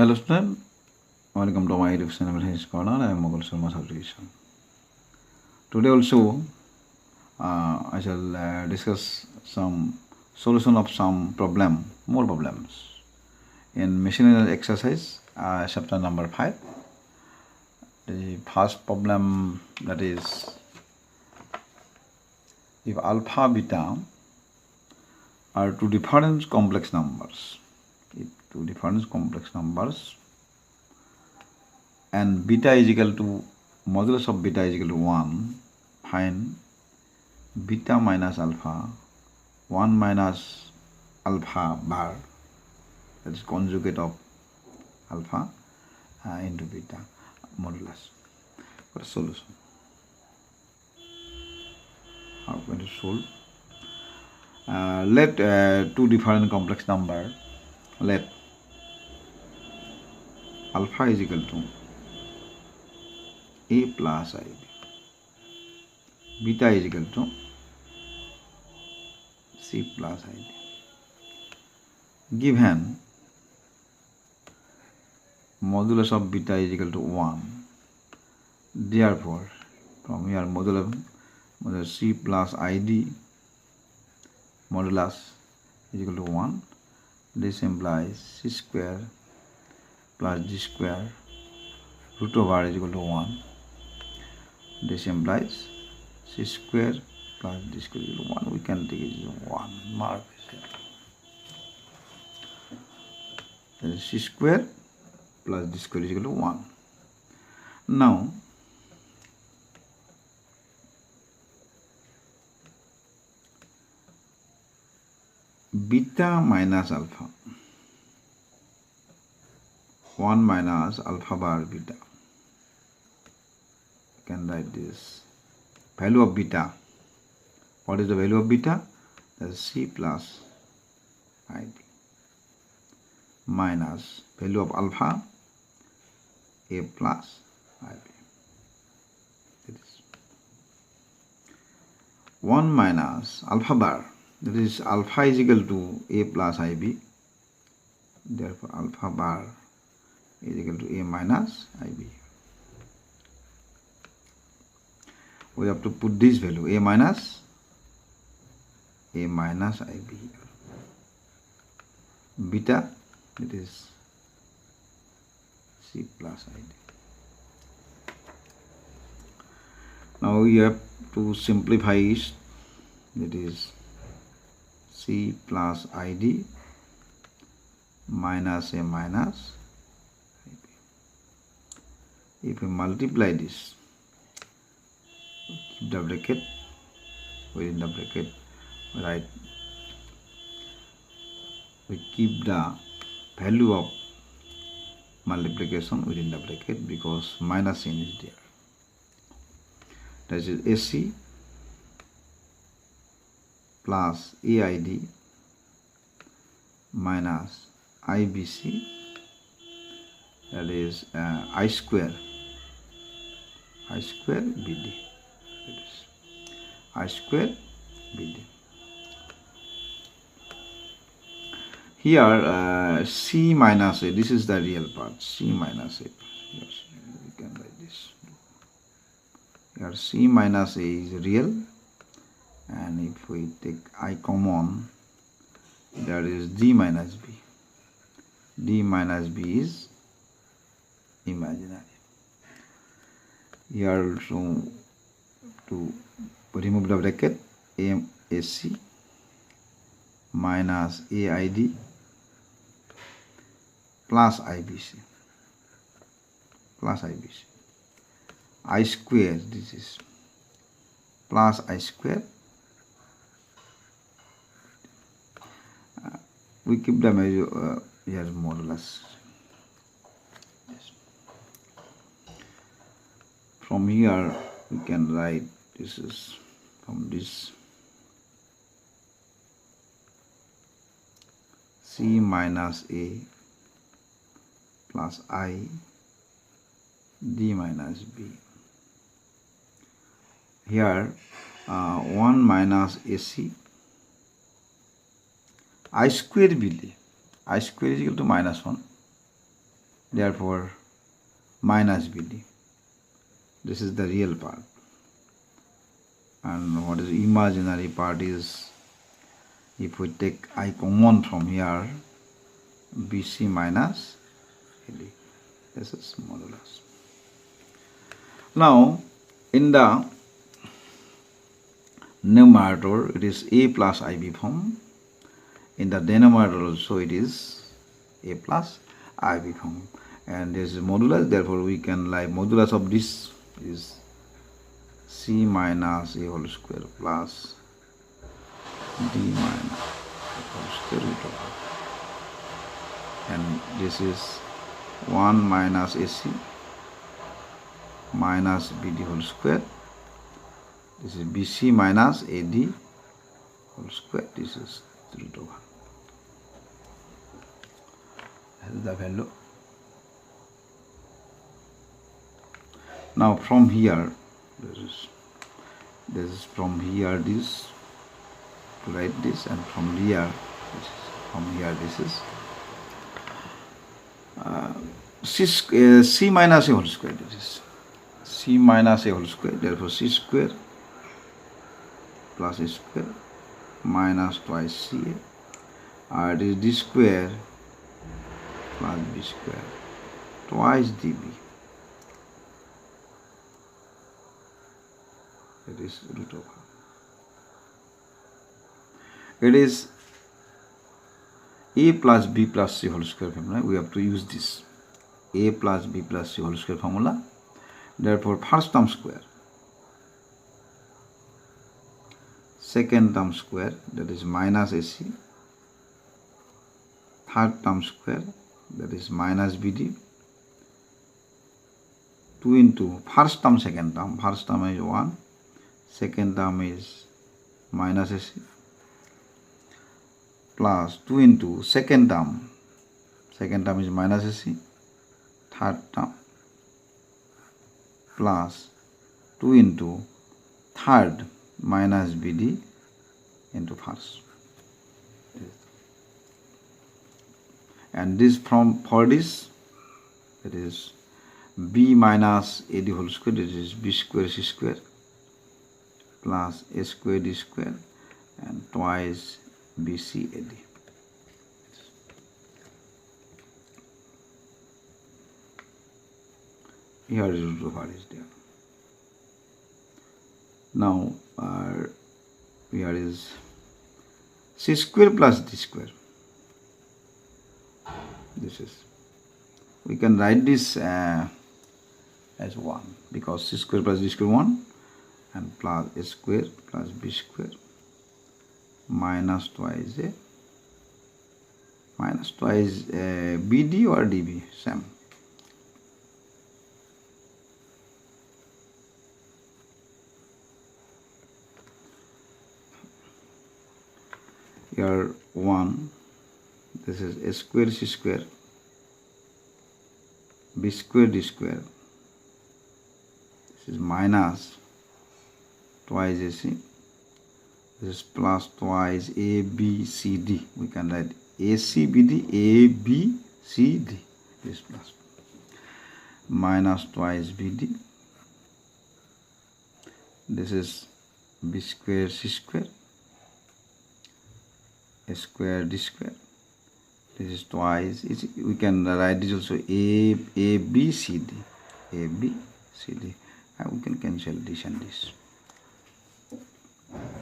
Hello student, welcome to my YouTube channel His Corner. I am Mukul Sarma subdivision. Today also I shall discuss some solution of some more problems in machine exercise chapter number 5. The first problem, that is, if alpha beta are two different complex numbers, and beta is equal to modulus of beta is equal to 1, find beta minus alpha 1 minus alpha bar, that is conjugate of alpha into beta modulus. For a solution, how going to solve? Let two different complex number, let alpha is equal to a plus ib, beta is equal to c plus id. Given modulus of beta is equal to 1, therefore from here modulus c plus id modulus is equal to 1. This implies c square plus g square root over r is equal to 1. This implies c square plus d square is equal to 1. We can take it as 1. Mark this here. That is c square plus d square is equal to 1. Now beta minus alpha, 1 minus alpha bar beta. You can write this value of beta. What is the value of beta? That is c plus id minus value of alpha a plus ib. It is 1 minus alpha bar, that is alpha is equal to a plus ib, therefore alpha bar is equal to a minus ib. We have to put this value a minus ib. Beta, it is c plus id. Now we have to simplify it. That is c plus id minus a minus ib. If we multiply this, keep the bracket, within the bracket write, we keep the value of multiplication within the bracket because minus sign is there. That is AC plus AID minus IBC, that is I square BD. That is I square BD. Here C minus A, this is the real part, C minus A. Yes, we can write this. Here C minus A is real, and if we take I common, there is D minus B. D minus B is imaginary. Here also to remove the bracket, AC minus AID plus IBC. I square, this is plus I square. We keep the measure here modulus. Yes. From here we can write, this is from this C minus A plus I D minus B. Here 1 minus AC I square BD. I square is equal to minus 1. therefore minus BD. This is the real part. And what is imaginary part is, if we take I common from here, BC minus AD. This is modulus. Now, in the numerator, it is A plus IB form. In the denominator also, it is A plus IB form. And this is modulus, therefore we can like modulus of this is C minus A whole square plus D minus A whole square root over. And this is 1 minus AC minus BD whole square. This is BC minus AD whole square. This is root over. That is the value. Now from here, this is from here this to write this, and from here this is C minus A whole square. This is C minus A whole square. Therefore C square plus A square minus twice CA. It is D square plus B square twice DB. It is root over. It is A plus B plus C whole square formula. We have to use this A plus B plus C whole square formula. Therefore, first term square, second term square, that is minus AC, third term square, that is minus BD, 2 into first term, second term. First term is 1, second term is minus AC, plus 2 into second term is minus AC, third term, plus 2 into third minus BD into first. And this for this, it is B minus AD whole square, that is B square C square plus A square D square and twice BC AD. Here is root over is there. Now here is C square plus D square. This is, we can write this as 1, because C square plus D square 1, and plus A square plus B square minus twice A minus twice BD or DB, same. Here 1, this is A square C square, B square D square, this is minus twice AC, this is plus twice A B C D. We can write AC BD, A B C D, this plus minus twice BD, this is B square C square, A square D square, this is twice, we can write this also A B C D, A B C D, and we can cancel this and this.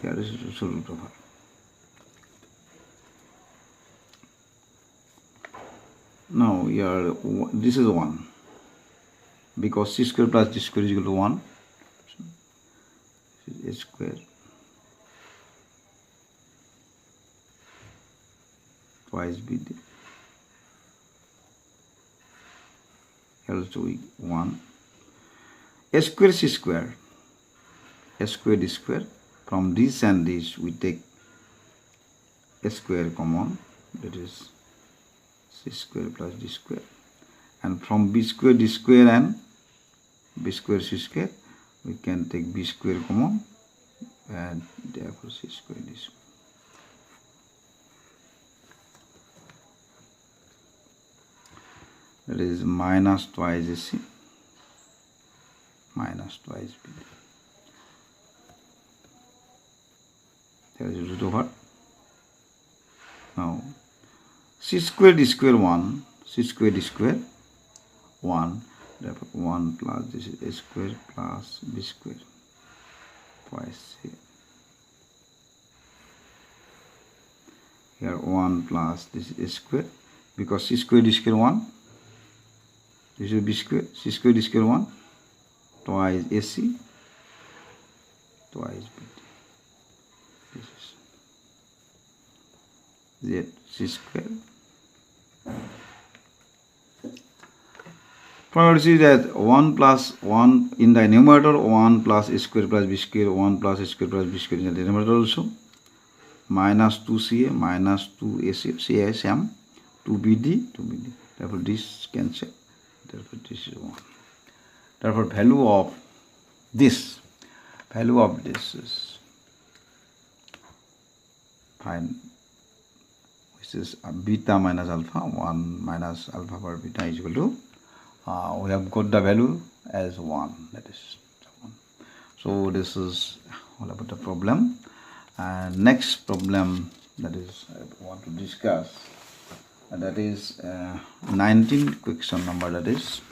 Here is also root over. Now here this is 1, because C square plus D square is equal to 1. This is A square twice BD. Here also 1. A square C square, A square D square. From this and this we take A square common, that is C square plus D square, and from B square D square and B square C square we can take B square common, and therefore C square D square. that is minus twice AC minus twice BD. There is root over. Now C squared D square 1, C squared D square 1, therefore 1 plus this is A square plus B square twice C. Here 1 plus this is A square, because C square D square 1, this is B square, C square D square 1, twice AC, twice BD. This is Z C square. Probably see that 1 plus 1 in the numerator, 1 plus A square plus B square, 1 plus A square plus B square in the denominator also, minus 2CA minus 2AC, CASM, 2BD, 2BD. Therefore, this cancel. Therefore, this is 1. Therefore, value of this is fine, which is beta minus alpha, 1 minus alpha per beta is equal to, we have got the value as 1, that is 1. So this is all about the problem. And next problem that is I want to discuss, that is 19 question number, that is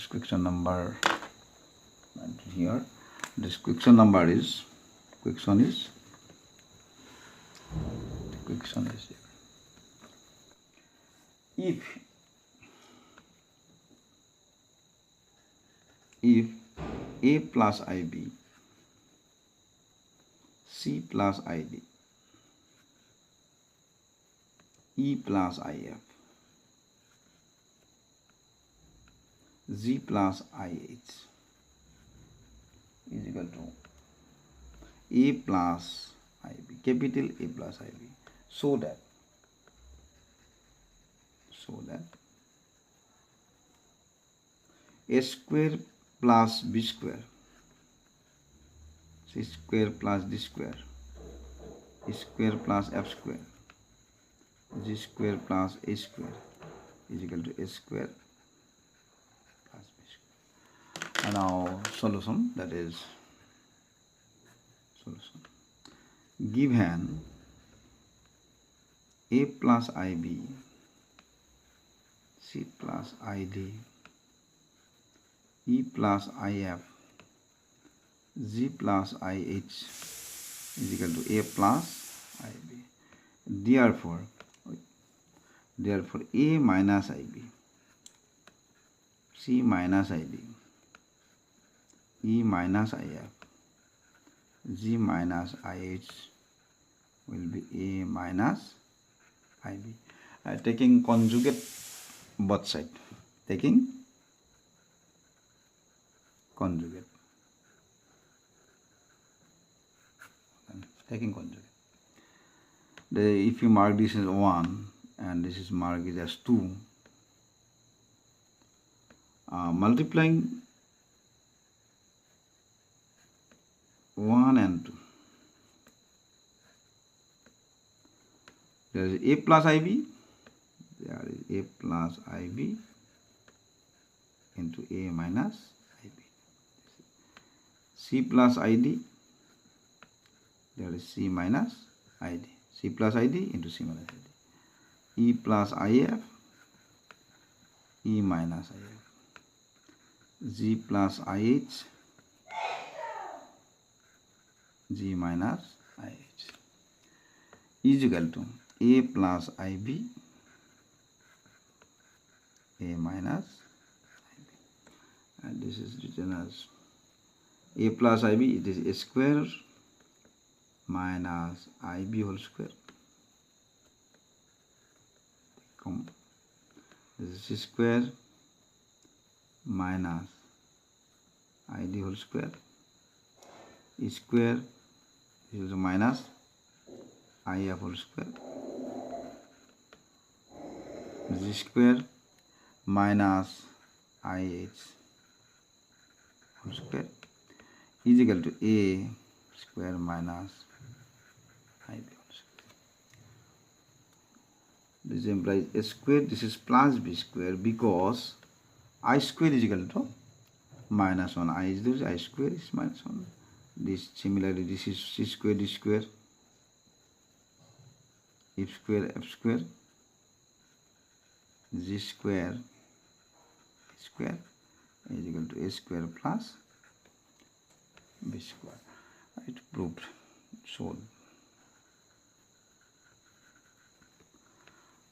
question number 19 here. This question number is question is if A plus IB, C plus ID, E plus IF, Z plus IH is equal to A plus IB, capital A plus IB, so that A square plus B square, C square plus D square, E square plus F square, G square plus A square is equal to A square plus B square. And now solution, that is solution. Given A plus IB, C plus ID, E plus IF, Z plus IH is equal to A plus IB. Therefore A minus IB, C minus ID, E minus IF, Z minus IH will be A minus IB. Taking conjugate both side, taking conjugate. If you mark this as 1 and this is marked as 2, multiplying 1 and 2, there is A plus IB, there is A plus IB into A minus IB. C plus ID, there is C minus ID, C plus ID into C minus ID. E plus IF, E minus IF, Z plus IH, G minus IH is equal to A plus IB, A minus IB. And this is written as A plus IB, it is A square minus IB whole square. This is C square minus ID whole square. E square is minus IF whole square. Z square minus IH whole square is equal to A square minus IB whole square. This implies a square. This is plus b square because I square is equal to minus 1. I is this, I square is minus 1. This similarly, this is c square, d square, f square, g square is equal to a square plus b square. Right, proved, solved.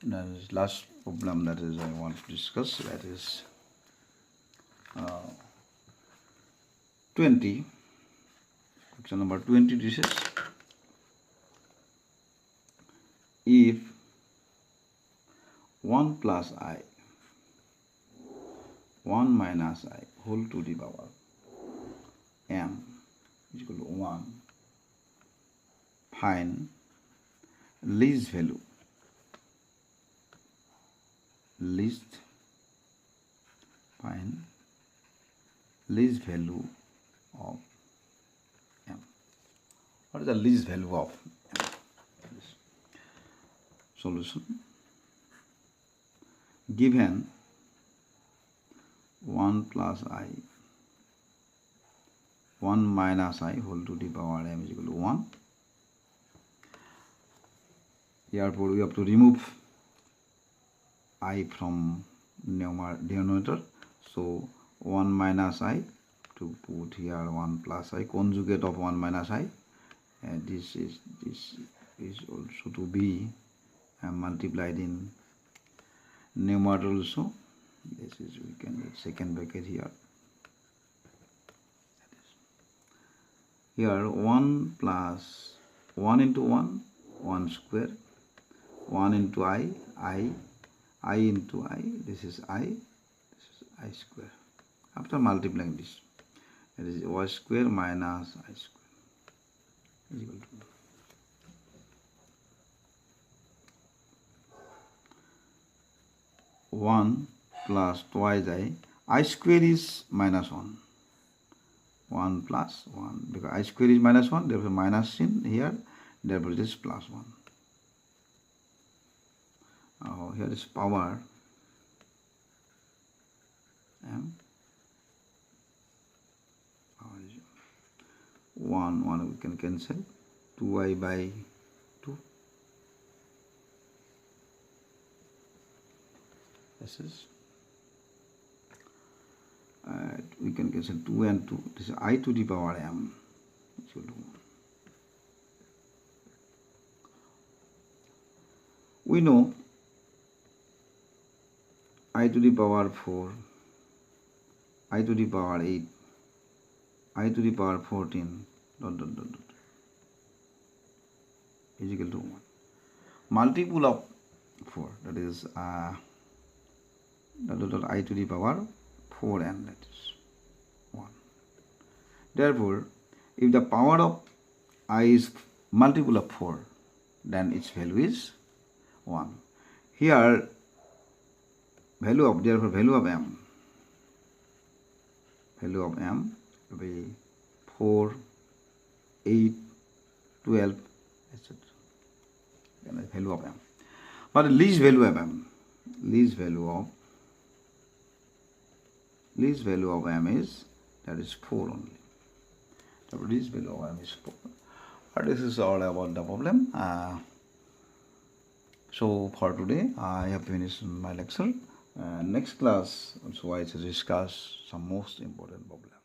Now, last problem that is I want to discuss, that is 20. Question number 20. This is if 1 plus I 1 minus I whole to the power m is equal to 1, find least value of m. What is the least value of m? Solution: given 1 plus I 1 minus I whole to the power m is equal to 1. Therefore, we have to remove I from denominator. So 1 minus I to put here 1 plus I, conjugate of 1 minus I, and this is also to be multiplied in numerator also. This is, we can get second bracket here. Here 1 plus 1 into 1, 1 square, 1 into I into I, this is I square. After multiplying this, it is y square minus I square is equal to 1 plus twice I square is minus 1. 1 plus 1, because I square is minus 1, therefore minus in here, therefore it is plus 1. Here is power m. Power is 1 we can cancel, 2I by 2. This is we can cancel 2 and 2. This is I to the power m equal to 1. We know I to the power 4, I to the power 8, I to the power 14 ... is equal to 1. Multiple of 4, that is I to the power 4n, that is 1. Therefore, if the power of I is multiple of 4, then its value is 1. Here therefore value of m will be 4, 8, 12, etc. Then value of m. But the least value of m is, that is 4 only. The least value of m is 4. But this is all about the problem. So for today, I have finished my lecture. Next class, also I will discuss some most important problem.